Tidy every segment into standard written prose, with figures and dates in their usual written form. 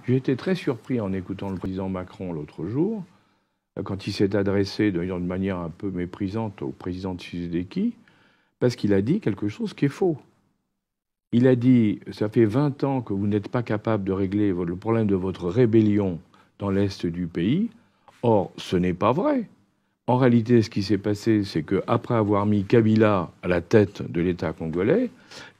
J'ai été très surpris en écoutant le président Macron l'autre jour, quand il s'est adressé d'une manière un peu méprisante au président Tshisekedi, parce qu'il a dit quelque chose qui est faux. Il a dit « ça fait 20 ans que vous n'êtes pas capable de régler le problème de votre rébellion dans l'Est du pays ». Or, ce n'est pas vrai. En réalité, ce qui s'est passé, c'est qu'après avoir mis Kabila à la tête de l'État congolais,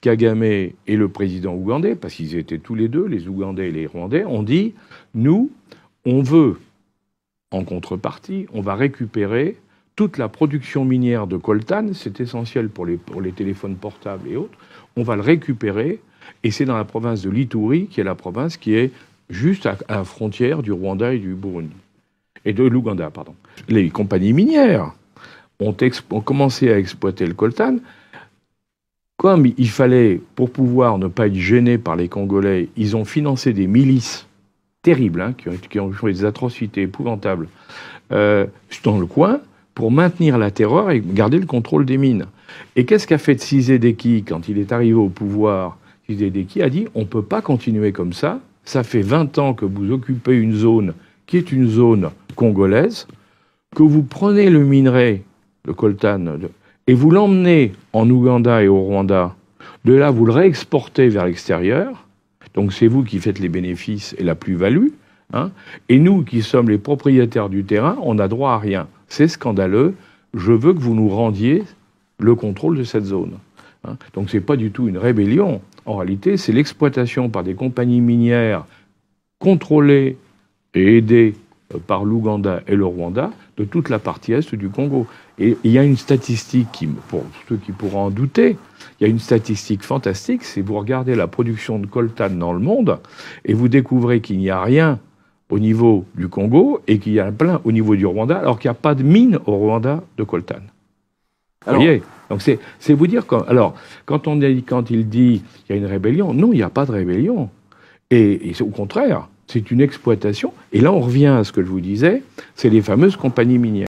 Kagame et le président ougandais, parce qu'ils étaient tous les deux, les Ougandais et les Rwandais, ont dit « nous, on veut, en contrepartie, on va récupérer toute la production minière de coltan, c'est essentiel pour les téléphones portables et autres, on va le récupérer, et c'est dans la province de l'Ituri, qui est la province qui est juste à la frontière du Rwanda et du Burundi. Et de l'Ouganda, pardon. Les compagnies minières ont commencé à exploiter le coltan. Comme il fallait, pour pouvoir ne pas être gênés par les Congolais, ils ont financé des milices terribles, hein, qui ont fait des atrocités épouvantables dans le coin, pour maintenir la terreur et garder le contrôle des mines. Et qu'est-ce qu'a fait Tshisekedi quand il est arrivé au pouvoir? Tshisekedi a dit « on ne peut pas continuer comme ça, ça fait 20 ans que vous occupez une zone qui est une zone congolaise, que vous prenez le minerai, le coltan, et vous l'emmenez en Ouganda et au Rwanda. De là, vous le réexportez vers l'extérieur. Donc c'est vous qui faites les bénéfices et la plus-value. Hein, et nous, qui sommes les propriétaires du terrain, on n'a droit à rien. C'est scandaleux. Je veux que vous nous rendiez le contrôle de cette zone. Hein, donc c'est pas du tout une rébellion. En réalité, c'est l'exploitation par des compagnies minières contrôlées et aidé par l'Ouganda et le Rwanda de toute la partie est du Congo. Et il y a une statistique, pour ceux qui pourront en douter, il y a une statistique fantastique, c'est vous regardez la production de coltan dans le monde et vous découvrez qu'il n'y a rien au niveau du Congo et qu'il y a plein au niveau du Rwanda, alors qu'il n'y a pas de mine au Rwanda de coltan. Vous voyez? Donc c'est vous dire... Alors, quand il dit qu'il y a une rébellion, non, il n'y a pas de rébellion. Et c'est au contraire... C'est une exploitation. Et là, on revient à ce que je vous disais, c'est les fameuses compagnies minières.